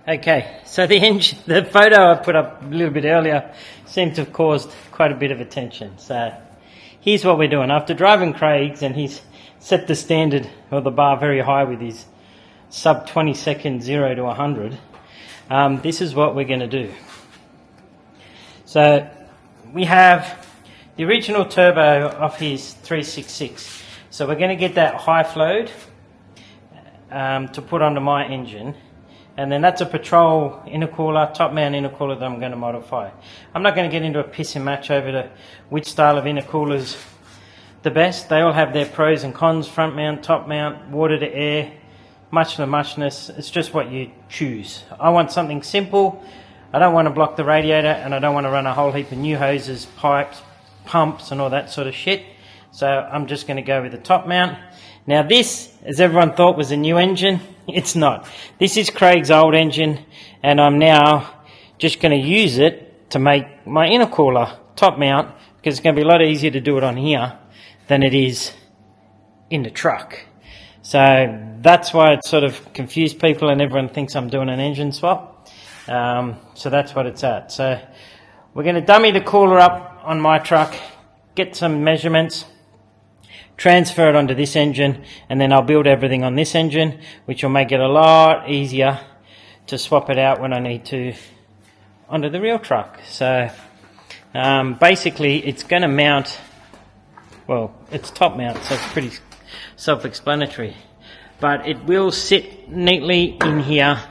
Okay, so the photo I put up a little bit earlier seemed to have caused quite a bit of attention. So here's what we're doing. After driving Craig's, and he's set the standard or the bar very high with his sub 20 second 0 to 100, this is what we're going to do. So we have the original turbo of his 366. So we're going to get that high flowed to put onto my engine. And then that's a Patrol intercooler, top mount intercooler that I'm going to modify. I'm not going to get into a piss and match over which style of intercoolers the best. They all have their pros and cons, front mount, top mount, water to air, much to muchness. It's just what you choose. I want something simple. I don't want to block the radiator, and I don't want to run a whole heap of new hoses, pipes, pumps and all that sort of shit. So I'm just going to go with the top mount. Now this, as everyone thought, was a new engine. It's not. This is Craig's old engine, and I'm now just going to use it to make my intercooler top mount, because it's going to be a lot easier to do it on here than it is in the truck. So that's why it sort of confused people, and everyone thinks I'm doing an engine swap. So that's what it's at. So we're going to dummy the cooler up on my truck, get some measurements, transfer it onto this engine, and then I'll build everything on this engine, which will make it a lot easier to swap it out when I need to onto the real truck. So basically it's going to mount, well, it's top mount, so it's pretty self-explanatory, but it will sit neatly in here.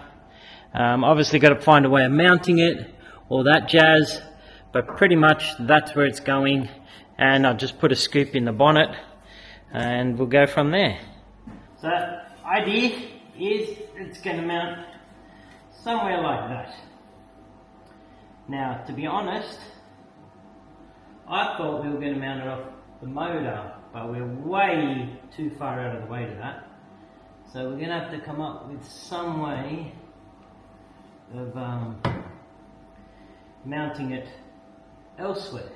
Obviously got to find a way of mounting it, all that jazz, but pretty much that's where it's going. And I'll just put a scoop in the bonnet and we'll go from there. So the idea is it's going to mount somewhere like that. Now, to be honest, I thought we were going to mount it off the motor, but we're way too far out of the way to that. So we're going to have to come up with some way of mounting it elsewhere.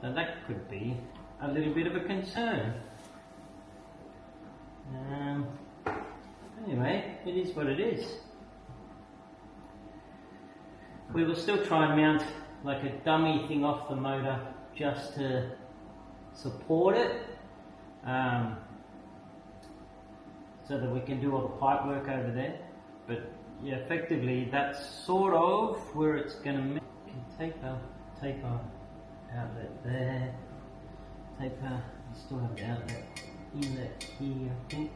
So that could be a little bit of a concern. Anyway, it is what it is. We will still try and mount like a dummy thing off the motor just to support it, so that we can do all the pipe work over there. But yeah, effectively that's sort of where it's going to take our outlet there, still have the outlet inlet here, I think.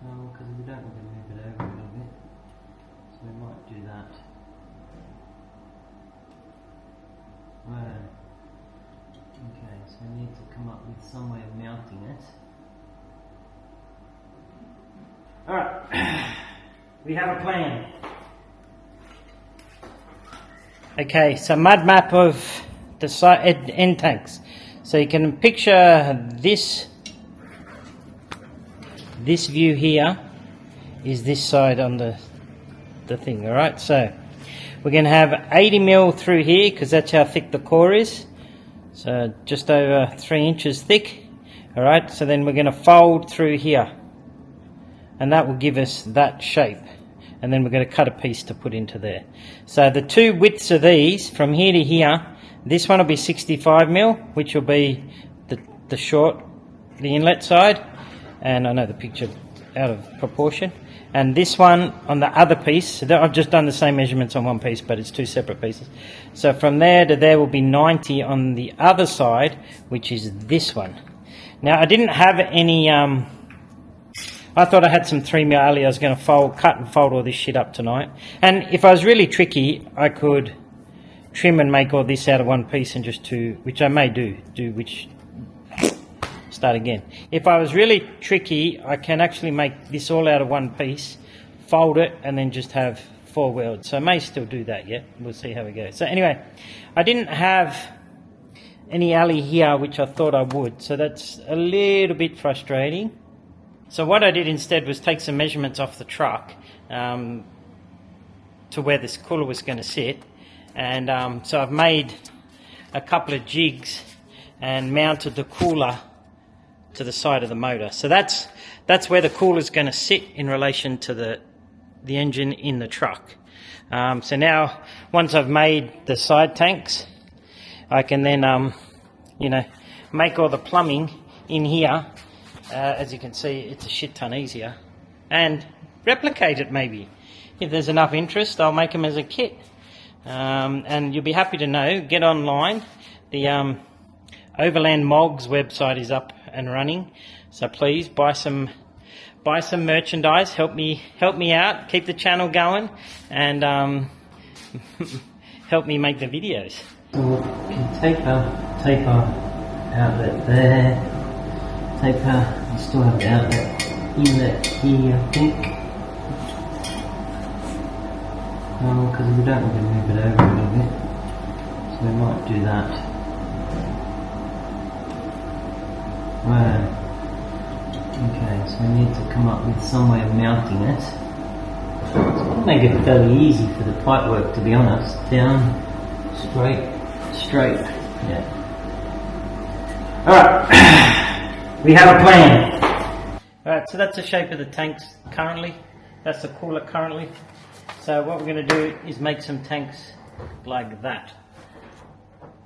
Because we don't want to move it over a little bit, so we might do that. Right. Okay, so we need to come up with some way of mounting it. Alright, we have a plan. Okay, so mud map of the side end tanks. So you can picture this view here is this side on the thing, alright? So we're going to have 80 mil through here, because that's how thick the core is. So just over 3 inches thick, alright? So then we're going to fold through here, and that will give us that shape. And then we're going to cut a piece to put into there. So the two widths of these, from here to here, this one will be 65 mil, which will be the short, the inlet side. And I know the picture out of proportion. And this one on the other piece, so I've just done the same measurements on one piece, but it's two separate pieces. So from there to there will be 90 on the other side, which is this one. Now I didn't have any... I thought I had some 3mm alley. I was going to cut and fold all this shit up tonight. And if I was really tricky, I could trim and make all this out of one piece and just which I may start again. If I was really tricky, I can actually make this all out of one piece, fold it, and then just have 4 welds. So I may still do that yet. We'll see how we go. So anyway, I didn't have any alley here, which I thought I would. So that's a little bit frustrating. So what I did instead was take some measurements off the truck to where this cooler was going to sit, and so I've made a couple of jigs and mounted the cooler to the side of the motor. So that's where the cooler is going to sit in relation to the engine in the truck. So now, once I've made the side tanks, I can then, you know, make all the plumbing in here. As you can see, it's a shit ton easier, and replicate it maybe. If there's enough interest, I'll make them as a kit. And you'll be happy to know, get online. The Overland Mogs website is up and running, so please buy some merchandise. Help me out, keep the channel going, and help me make the videos. So we can tape our outlet there. You still have the outlet inlet here, I think. Because we don't want to move it over a little bit, so we might do that. Right. Okay, so we need to come up with some way of mounting it. It's going to make it fairly easy for the pipe work, to be honest. Down, straight. Yeah. Alright, we have a plan. Alright, so that's the shape of the tanks currently. That's the cooler currently. So what we're going to do is make some tanks like that.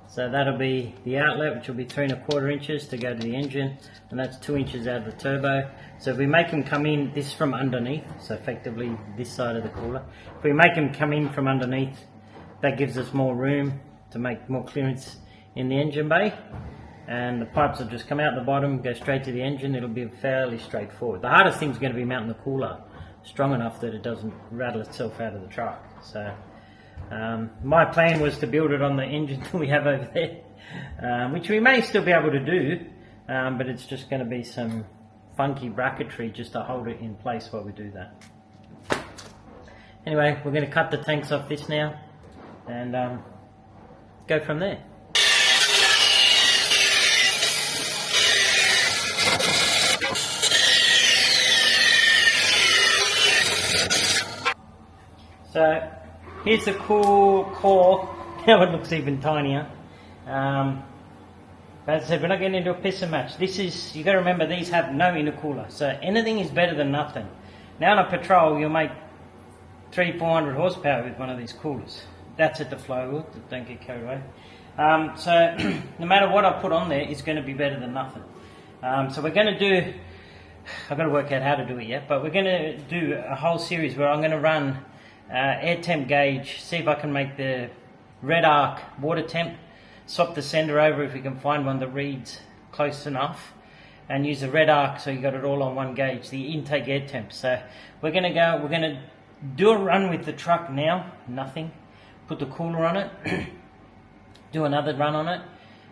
So that'll be the outlet, which will be 3 1/4 inches to go to the engine, and that's 2 inches out of the turbo. So if we make them come in this from underneath, so effectively this side of the cooler, if we make them come in from underneath, that gives us more room to make more clearance in the engine bay, and the pipes will just come out the bottom, go straight to the engine. It'll be fairly straightforward. The hardest thing is going to be mounting the cooler strong enough that it doesn't rattle itself out of the truck. So my plan was to build it on the engine that we have over there, which we may still be able to do, but it's just going to be some funky bracketry just to hold it in place while we do that. Anyway, we're going to cut the tanks off this now and go from there. So here's the cool core. Now it looks even tinier. But as I said, we're not getting into a pisser match. This is, you got to remember, these have no intercooler, so anything is better than nothing. Now on a patrol, you'll make 300-400 horsepower with one of these coolers. That's at the flow, don't get carried away. So no matter what I put on there, it's going to be better than nothing. So we're going to do, I've got to work out how to do it yet, but we're going to do a whole series where I'm going to run air temp gauge, see if I can make the red arc water temp, swap the sender over if we can find one that reads close enough, and use the red arc so you got it all on one gauge, the intake air temp. So we're going to do a run with the truck now, nothing, put the cooler on it, do another run on it,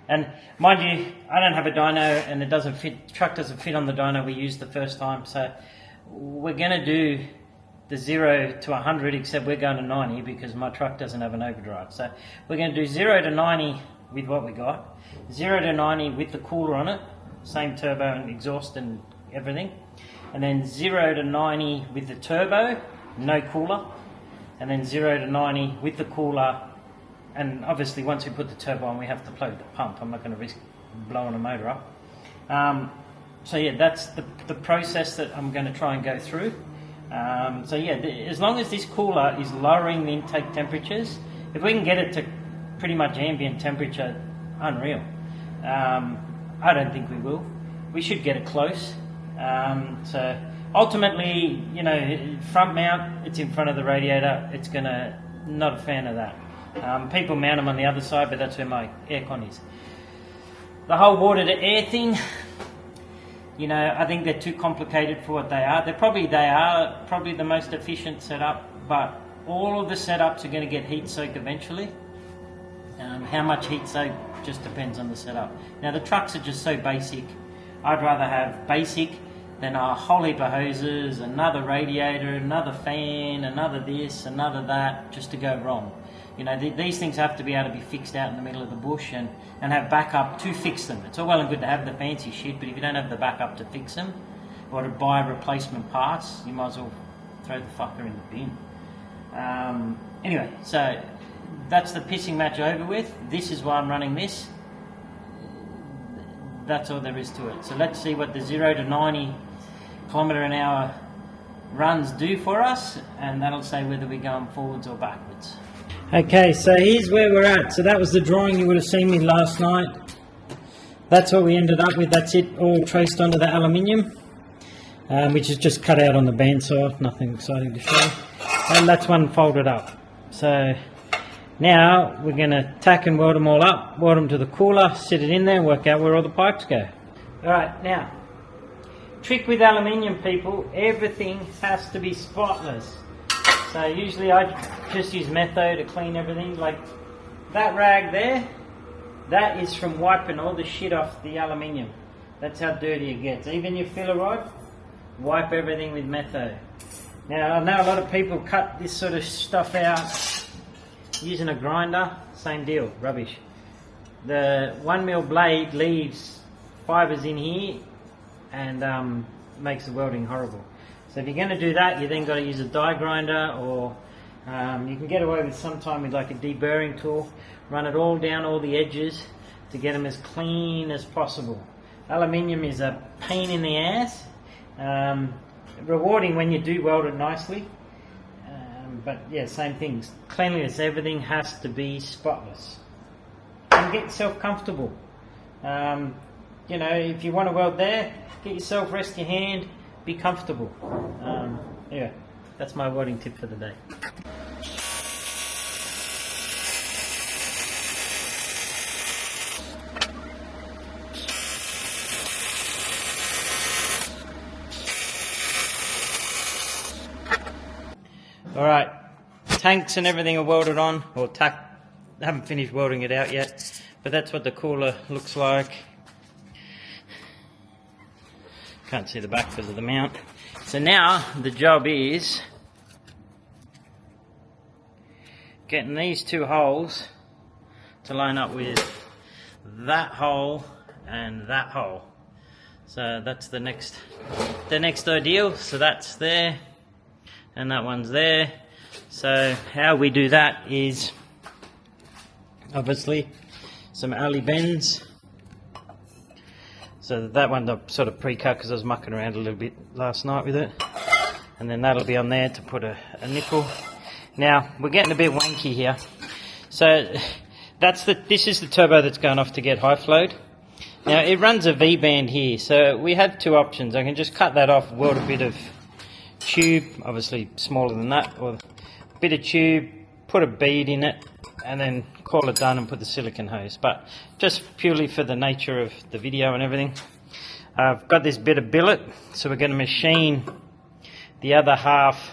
and mind you, I don't have a dyno and it doesn't fit, the truck doesn't fit on the dyno we used the first time, so we're going to do the 0 to 100, except we're going to 90 because my truck doesn't have an overdrive. So we're going to do 0 to 90 with what we got, 0 to 90 with the cooler on it, same turbo and exhaust and everything, and then 0 to 90 with the turbo, no cooler, and then 0 to 90 with the cooler. And obviously once we put the turbo on, we have to plug the pump. I'm not going to risk blowing the motor up. So yeah, that's the process that I'm going to try and go through. So yeah, as long as this cooler is lowering the intake temperatures, if we can get it to pretty much ambient temperature, unreal. I don't think we will. We should get it close. So ultimately, you know, front mount, it's in front of the radiator. It's gonna, not a fan of that. People mount them on the other side, but that's where my aircon is. The whole water to air thing, you know, I think they're too complicated for what they are. They are probably the most efficient setup, but all of the setups are going to get heat soak eventually. How much heat soak just depends on the setup. Now the trucks are just so basic. I'd rather have basic than a whole heap of hoses, another radiator, another fan, another this, another that, just to go wrong. You know, these things have to be able to be fixed out in the middle of the bush and have backup to fix them. It's all well and good to have the fancy shit, but if you don't have the backup to fix them or to buy replacement parts, you might as well throw the fucker in the bin. Anyway, so that's the pissing match over with. This is why I'm running this. that's all there is to it. So let's see what the 0 to 90 kilometre an hour runs do for us, and that'll say whether we're going forwards or backwards. Okay, so here's where we're at. So that was the drawing you would have seen me last night. That's what we ended up with. That's it, all traced onto the aluminium, which is just cut out on the bandsaw. Nothing exciting to show. And that's one folded up. So now we're going to tack and weld them all up, weld them to the cooler, sit it in there, and work out where all the pipes go. Alright, now, trick with aluminium, people, everything has to be spotless. So usually I just use Metho to clean everything. Like that rag there, that is from wiping all the shit off the aluminium. That's how dirty it gets. Even your filler rod, wipe everything with Metho. Now I know a lot of people cut this sort of stuff out using a grinder, same deal, rubbish. The 1mm blade leaves fibres in here and makes the welding horrible. So if you're going to do that, you then got to use a die grinder, or you can get away with sometime with like a deburring tool. Run it all down all the edges to get them as clean as possible. Aluminium is a pain in the ass. Rewarding when you do weld it nicely. But yeah, same things. Cleanliness, everything has to be spotless. And get yourself comfortable. You know, if you want to weld there, get yourself, rest your hand, be comfortable. Yeah, that's my welding tip for the day. Alright, tanks and everything are welded on, or I haven't finished welding it out yet, but that's what the cooler looks like. Can't see the back because of the mount. So now the job is getting these two holes to line up with that hole and that hole. So that's the next ideal. So that's there and that one's there. So how we do that is obviously some alley bends. So that one I sort of pre-cut because I was mucking around a little bit last night with it. And then that'll be on there to put a nipple. Now, we're getting a bit wanky here. So this is the turbo that's going off to get high flowed. Now, it runs a V-band here. So we have two options. I can just cut that off, weld a bit of tube, obviously smaller than that, or a bit of tube, put a bead in it, and then call it done and put the silicone hose. But just purely for the nature of the video and everything, I've got this bit of billet, so we're going to machine the other half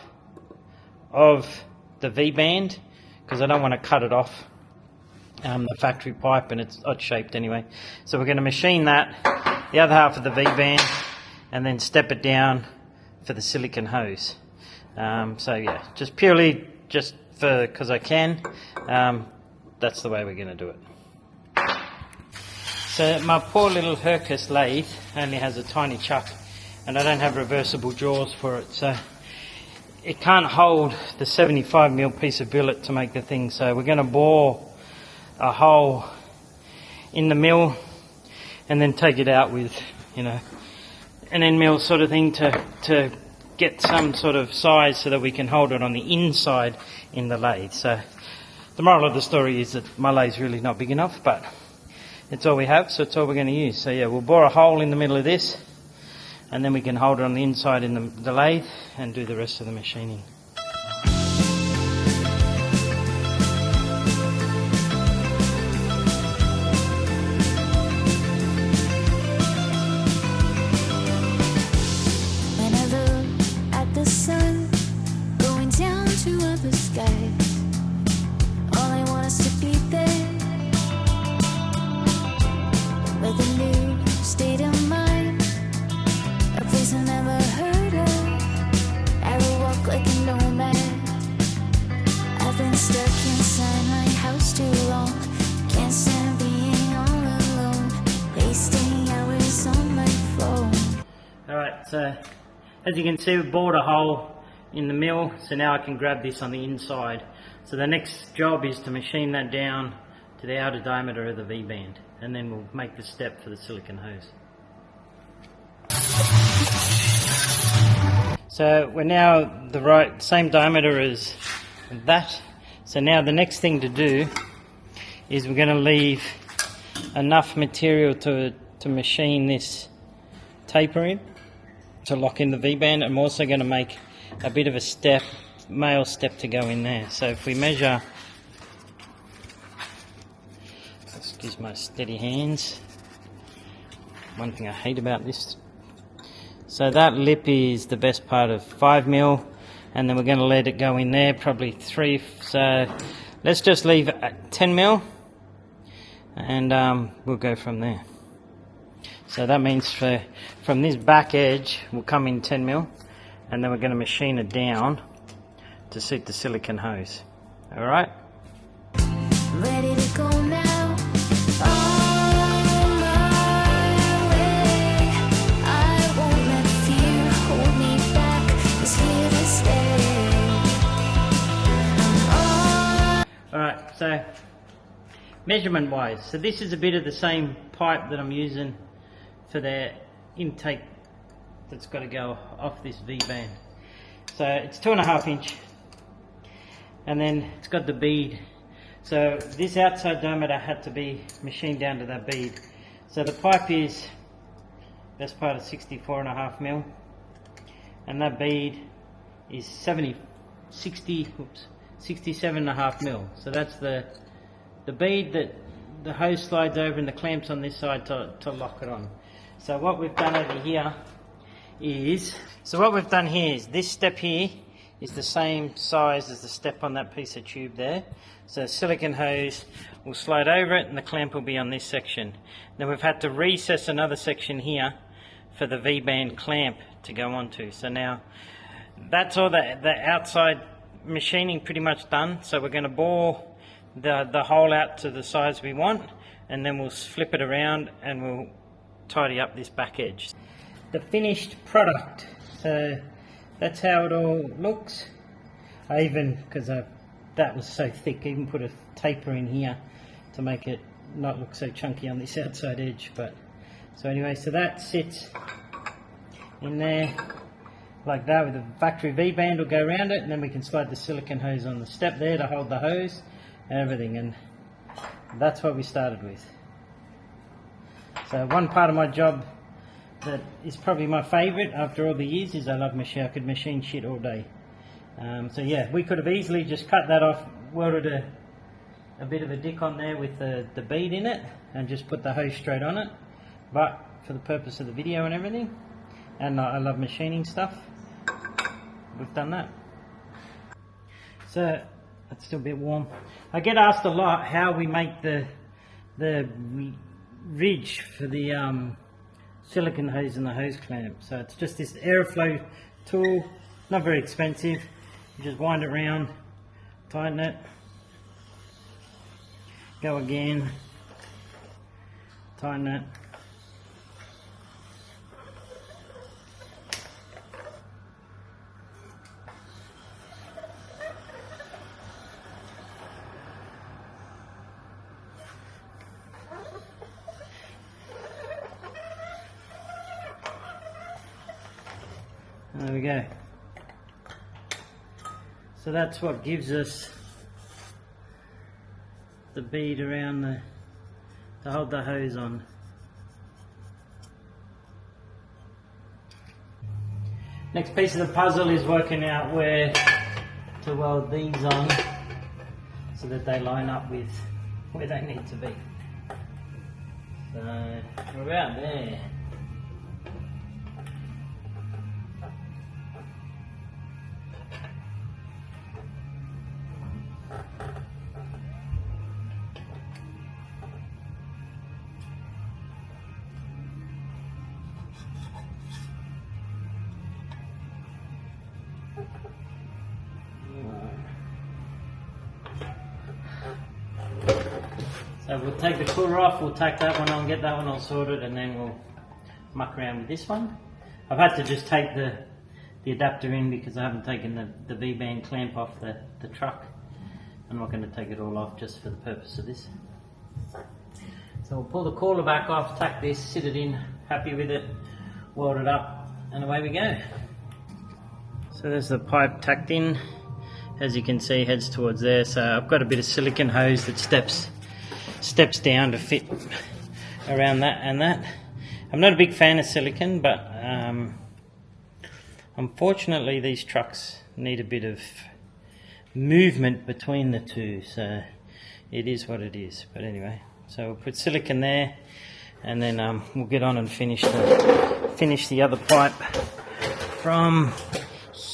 of the V-band because I don't want to cut it off the factory pipe, and it's odd shaped anyway. So we're going to machine that, the other half of the V-band, and then step it down for the silicone hose. So yeah, just purely because I can. That's the way we're going to do it. So my poor little Hercus lathe only has a tiny chuck, and I don't have reversible jaws for it, so it can't hold the 75mm piece of billet to make the thing. So we're going to bore a hole in the mill and then take it out with, you know, an end mill sort of thing to get some sort of size so that we can hold it on the inside in the lathe. So the moral of the story is that my lathe's really not big enough, but it's all we have, so it's all we're going to use. So yeah, we'll bore a hole in the middle of this, and then we can hold it on the inside in the lathe and do the rest of the machining. When I look at the sun going down toward the sky, all I want is to be there with a new state of mind, a place I never heard of. I will walk like a nomad. I've been stuck inside my house too long. Can't stand being all alone, wasting hours on my phone. Alright, so as you can see, we bored a hole in the mill, so now I can grab this on the inside. So the next job is to machine that down to the outer diameter of the V-band. and then we'll make the step for the silicone hose. So we're now the same diameter as that. So now the next thing to do is we're going to leave enough material to machine this taper in to lock in the V-band. I'm also going to make a bit of a step, male step to go in there. So if we measure, excuse my steady hands, one thing I hate about this. So that lip is the best part of 5 mil, and then we're going to let it go in there, probably 3. So let's just leave it at 10 mil, and we'll go from there. So that means from this back edge we'll come in 10 mil, and then we're going to machine it down to suit the silicone hose. Alright? Ready to go now. On my way. I won't let fear hold me back. It's here to stay. Alright, so measurement wise, so this is a bit of the same pipe that I'm using for the intake that's got to go off this V-band. So it's 2.5 inch, and then it's got the bead. So this outside diameter had to be machined down to that bead. So the pipe is best part of 64.5 mil, and that bead is 67.5 mil. So that's the bead that the hose slides over, and the clamps on this side to lock it on. So what we've done over here is, this step here is the same size as the step on that piece of tube there. So the silicone hose will slide over it, and the clamp will be on this section. Then we've had to recess another section here for the V-band clamp to go onto. So now that's all the outside machining pretty much done. So we're going to bore the hole out to the size we want, and then we'll flip it around and we'll tidy up this back edge. The finished product, so that's how it all looks. I even, because that was so thick, even put a taper in here to make it not look so chunky on this outside edge. But so anyway, so that sits in there like that, with the factory V-band will go around it, and then we can slide the silicone hose on the step there to hold the hose and everything, and that's what we started with. So one part of my job that is probably my favourite after all the years is I love machine. I could machine shit all day. So yeah, we could have easily just cut that off, welded a bit of a dick on there with the bead in it, and just put the hose straight on it. But for the purpose of the video and everything, and I love machining stuff, we've done that. So it's still a bit warm. I get asked a lot how we make the ridge for the silicone hose and the hose clamp. So it's just this airflow tool, not very expensive. You just wind it around, tighten it, go again, tighten it. There we go. So that's what gives us the bead around to hold the hose on. Next piece of the puzzle is working out where to weld these on so that they line up with where they need to be. So we're about there. So we'll take the cooler off, we'll take that one on, get that one all sorted, and then we'll muck around with this one. I've had to just take the adapter in because I haven't taken the V-band clamp off the truck. I'm not going to take it all off just for the purpose of this. So we'll pull the cooler back off, tuck this, sit it in, happy with it, weld it up, and away we go. So there's the pipe tucked in. As you can see, heads towards there. So I've got a bit of silicone hose that steps down to fit around that and that. I'm not a big fan of silicone, but unfortunately these trucks need a bit of movement between the two, so it is what it is. But anyway, so we'll put silicone there, and then we'll get on and finish the other pipe from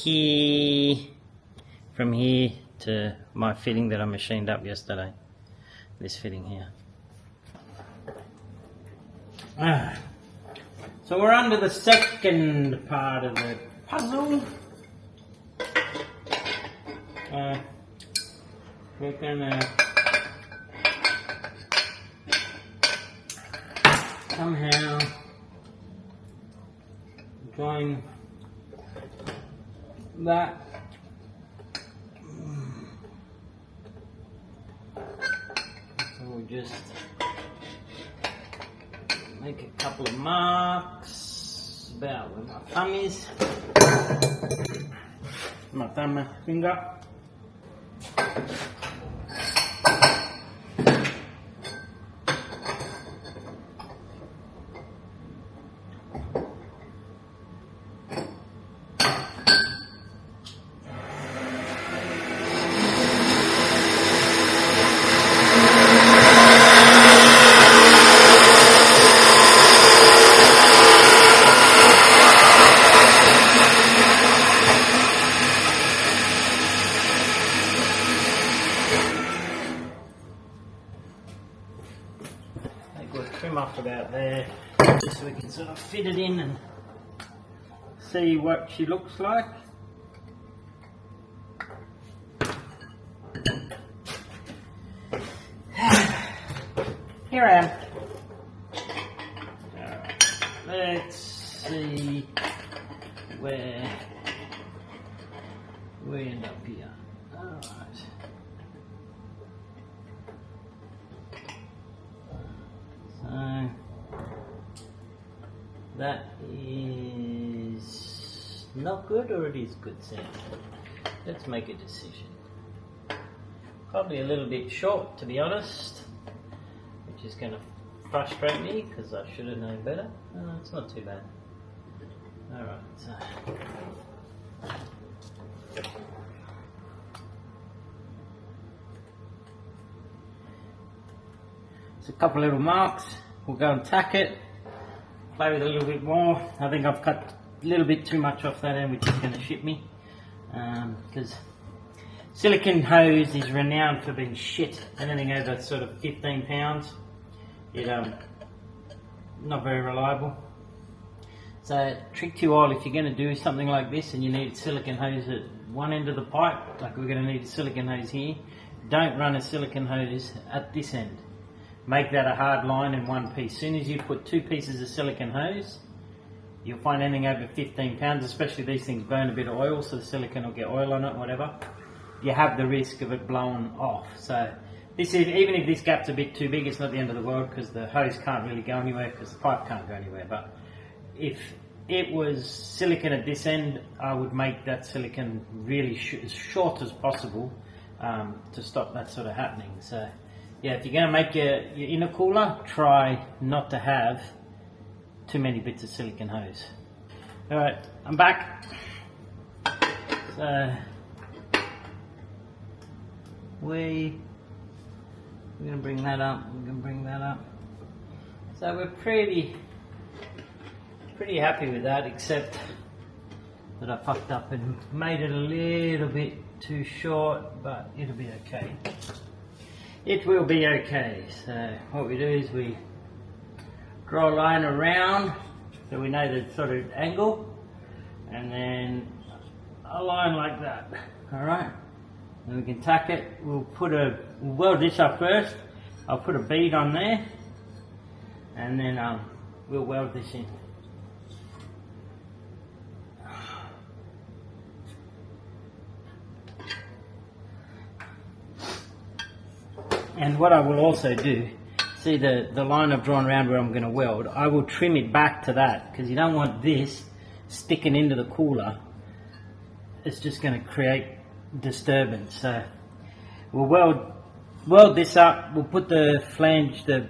here to my fitting that I machined up yesterday. This fitting here. So we're on to the second part of the puzzle. We're gonna somehow join that so we'll just make a couple of marks about where my thumb is, my thumb and finger. Trim off about there, just so we can sort of fit it in and see what she looks like. Here I am. Alright, let's see where we end up here. Alright. So that is not good, or it is good, Sam? Let's make a decision. Probably a little bit short, to be honest, which is going to frustrate me because I should have known better. No, it's not too bad. Alright, so a couple little marks. We'll go and tack it, play with it a little bit more. I think I've cut a little bit too much off that end, which is going to shit me, because silicone hose is renowned for being shit. Anything over sort of 15 pounds, not very reliable. So trick to you all, if you're going to do something like this and you need silicone hose at one end of the pipe, like we're going to need a silicone hose here, don't run a silicone hose at this end. Make that a hard line in one piece. As soon as you put two pieces of silicone hose, you'll find anything over 15 pounds, especially these things burn a bit of oil, so the silicone will get oil on it, whatever. You have the risk of it blowing off. So this is, even if this gap's a bit too big, it's not the end of the world, because the hose can't really go anywhere, because the pipe can't go anywhere. But if it was silicone at this end, I would make that silicone really as short as possible to stop that sort of happening. So yeah, if you're going to make your intercooler, try not to have too many bits of silicone hose. Alright, I'm back. So we're going to bring that up, we're going to bring that up. So we're pretty happy with that, except that I fucked up and made it a little bit too short, but it'll be okay. It will be okay. So what we do is we draw a line around so we know the sort of angle, and then a line like that. Alright, and we can tack it. We'll weld this up first. I'll put a bead on there, and then we'll weld this in. And what I will also do, see the line I've drawn around where I'm going to weld, I will trim it back to that, because you don't want this sticking into the cooler. It's just going to create disturbance. So we'll weld this up, we'll put the flange, the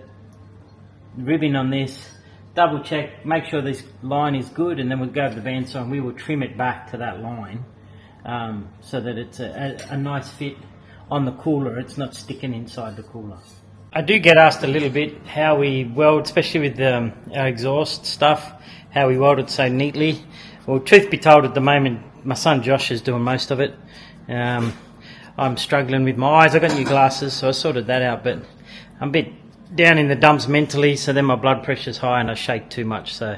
ribbon on this, double check, make sure this line is good, and then we'll go to the bandsaw and we will trim it back to that line, so that it's a nice fit on the cooler, it's not sticking inside the cooler. I do get asked a little bit how we weld, especially with our exhaust stuff, how we weld it so neatly. Well, truth be told, at the moment my son Josh is doing most of it. I'm struggling with my eyes. I got new glasses, so I sorted that out, but I'm a bit down in the dumps mentally, so then my blood pressure's high and I shake too much. So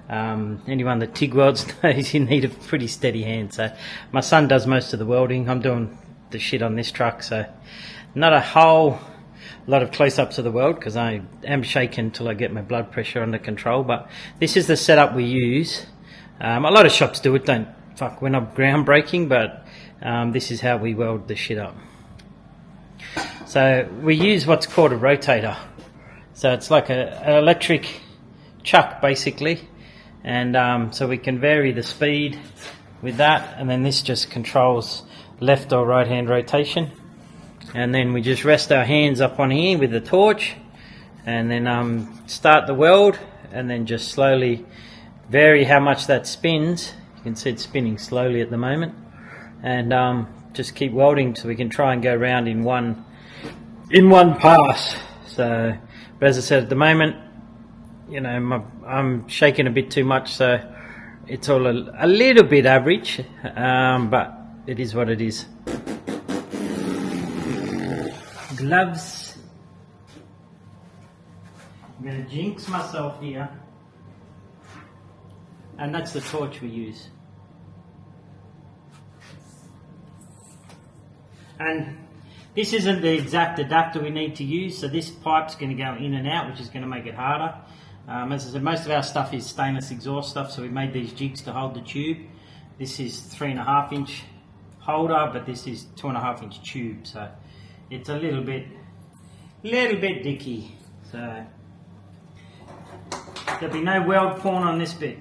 anyone that TIG welds knows you need a pretty steady hand. So my son does most of the welding. I'm doing the shit on this truck, so not a whole lot of close-ups of the weld because I am shaking until I get my blood pressure under control. But this is the setup we use. A lot of shops do it. We're not groundbreaking, but this is how we weld the shit up. So we use what's called a rotator. So it's like an electric chuck basically, and so we can vary the speed with that, and then this just controls left or right hand rotation. And then we just rest our hands up on here with the torch, and then start the weld, and then just slowly vary how much that spins. You can see it's spinning slowly at the moment, and just keep welding so we can try and go around in one pass. So, but as I said, at the moment, you know, I'm shaking a bit too much, so it's all a little bit average, but it is what it is. Gloves. I'm going to jinx myself here, and that's the torch we use. And this isn't the exact adapter we need to use, so this pipe's going to go in and out, which is going to make it harder. As I said, most of our stuff is stainless exhaust stuff, so we made these jigs to hold the tube. This is 3.5 inch holder, but this is 2.5 inch tube, so it's a little bit dicky. So there'll be no weld porn on this bit.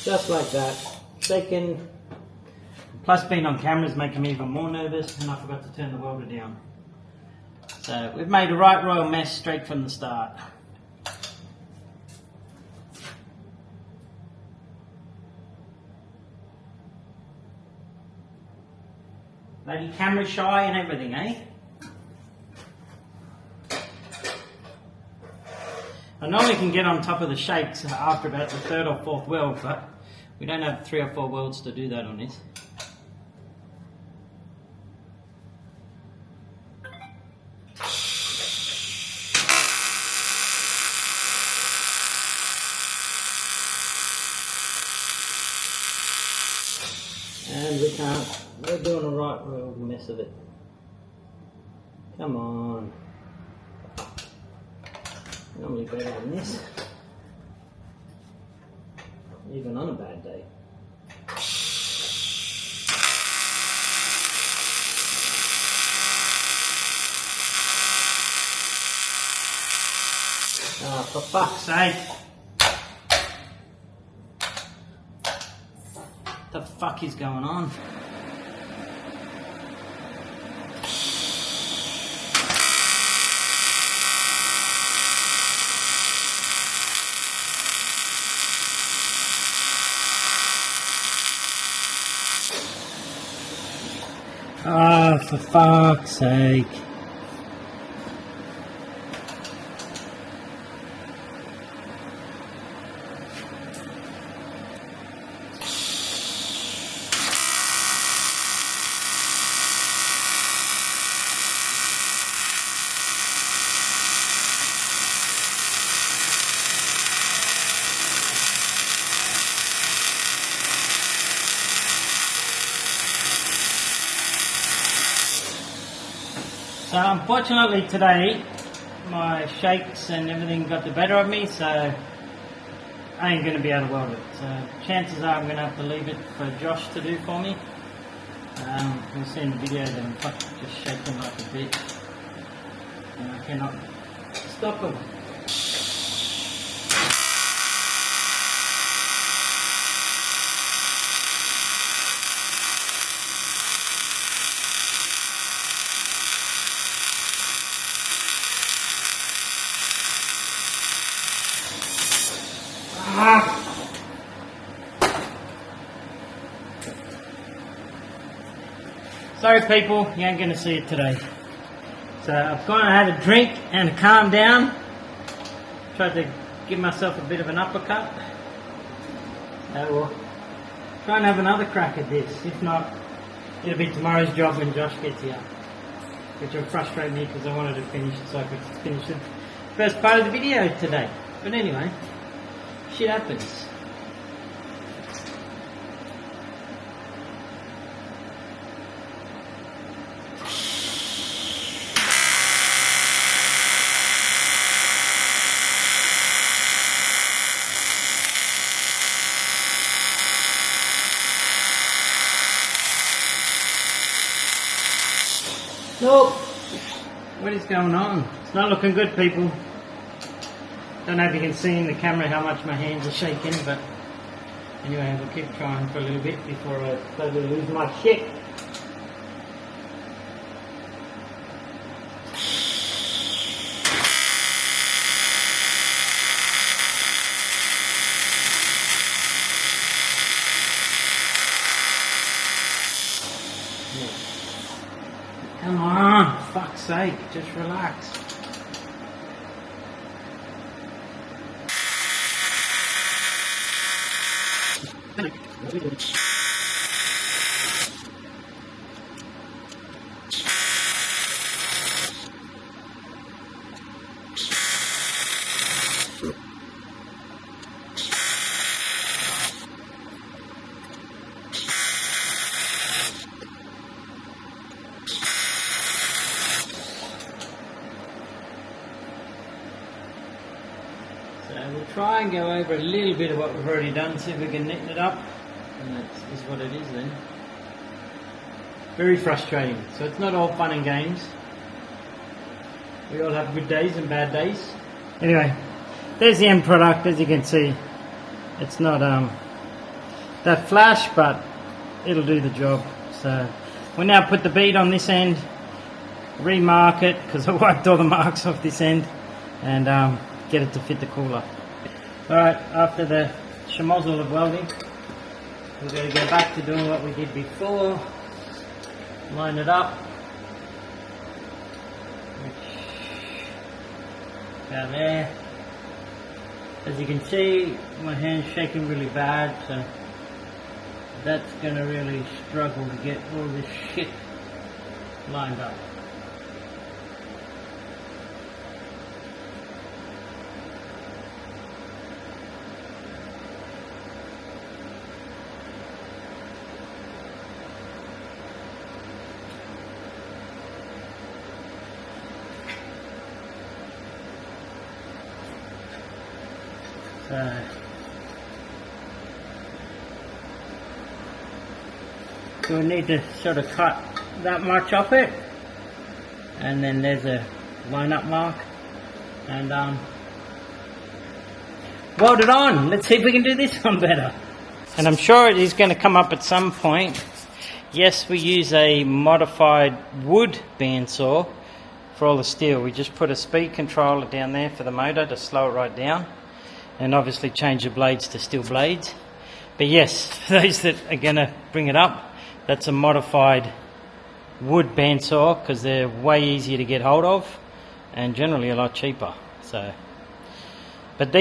Just like that. Shaking. Plus being on camera is making me even more nervous, and I forgot to turn the welder down. So we've made a right royal mess straight from the start. Bloody camera shy and everything, eh? I normally can get on top of the shakes after about the 3rd or 4th weld, but we don't have 3 or 4 welds to do that on this. And we can't, we're doing a right royal mess of it. Come on. Normally better than this, even on a bad day. Oh, for fuck's sake! What the fuck is going on? Ah, for fuck's sake. So unfortunately today, my shakes and everything got the better of me, so I ain't going to be able to weld it. So chances are I'm going to have to leave it for Josh to do for me. You'll see in the video that I'm just shaking like a bitch. And I cannot stop them. Sorry people, you ain't going to see it today. So I've gone and had a drink and calmed down. Tried to give myself a bit of an uppercut. So we'll try and have another crack at this. If not, it'll be tomorrow's job when Josh gets here. Which will frustrate me because I wanted to finish it so I could finish the first part of the video today. But anyway, shit happens. Nope. What is going on? It's not looking good, people. Don't know if you can see in the camera how much my hands are shaking, but anyway, we'll keep trying for a little bit before I totally lose my shit. Come on, fuck's sake, just relax. So we'll try and go over a little bit of what we've already done, see if we can neaten it up, and that is what it is then. Very frustrating. So it's not all fun and games. We all have good days and bad days. Anyway, there's the end product. As you can see, it's not that flash, but it'll do the job. So we'll now put the bead on this end, remark it because I wiped all the marks off this end, and get it to fit the cooler. Alright, after the schmozzle of welding, we're going to go back to doing what we did before. Line it up. About there. As you can see, my hand's shaking really bad, so that's going to really struggle to get all this shit lined up. So we need to sort of cut that much off it, and then there's a line-up mark, and weld it on. Let's see if we can do this one better. And I'm sure it is going to come up at some point. Yes, we use a modified wood bandsaw for all the steel. We just put a speed controller down there for the motor to slow it right down, and obviously change the blades to steel blades. But yes, for those that are going to bring it up, that's a modified wood bandsaw because they're way easier to get hold of and generally a lot cheaper. So, but the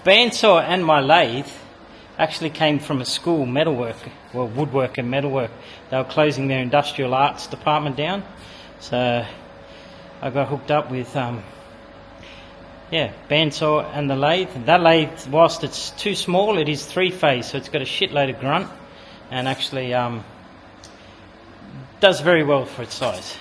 bandsaw and my lathe actually came from a school, metalwork, well, woodwork and metalwork. They were closing their industrial arts department down, so I got hooked up with bandsaw and the lathe. That lathe, whilst it's too small, it is 3-phase, so it's got a shitload of grunt, and actually does very well for its size.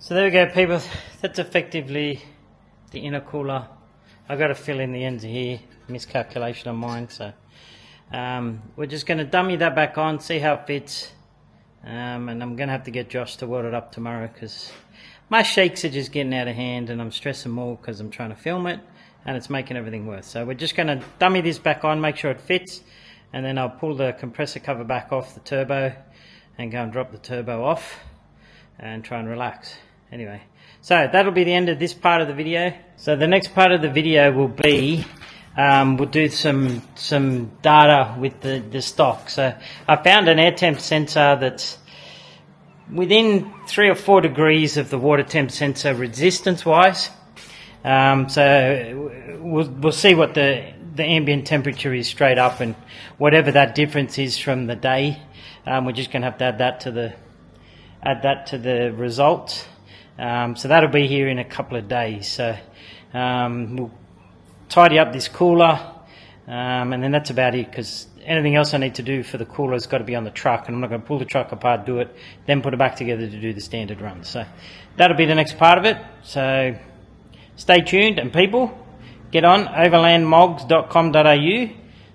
So there we go, people. That's effectively the intercooler. I've got to fill in the ends here. Miscalculation on mine. So we're just going to dummy that back on, see how it fits. And I'm going to have to get Josh to weld it up tomorrow because my shakes are just getting out of hand and I'm stressing more because I'm trying to film it and it's making everything worse. So we're just going to dummy this back on, make sure it fits, and then I'll pull the compressor cover back off the turbo and go and drop the turbo off and try and relax. Anyway, so that'll be the end of this part of the video. So the next part of the video will be, we'll do some data with the stock. So I found an air temp sensor that's within 3 or 4 degrees of the water temp sensor resistance wise. So we'll see what the ambient temperature is straight up, and whatever that difference is from the day, we're just going to have to add that to the results. So that'll be here in a couple of days. So we'll tidy up this cooler, and then that's about it, because anything else I need to do for the cooler has got to be on the truck, and I'm not going to pull the truck apart, do it, then put it back together to do the standard run. So that'll be the next part of it. So stay tuned, and people, get on overlandmogs.com.au,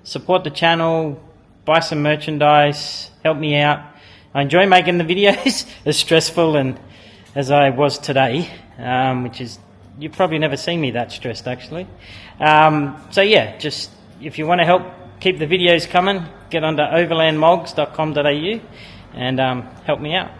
support the channel, buy some merchandise, help me out. I enjoy making the videos, as stressful and as I was today, which is, you've probably never seen me that stressed actually. So yeah, just if you want to help keep the videos coming, get onto overlandmogs.com.au and help me out.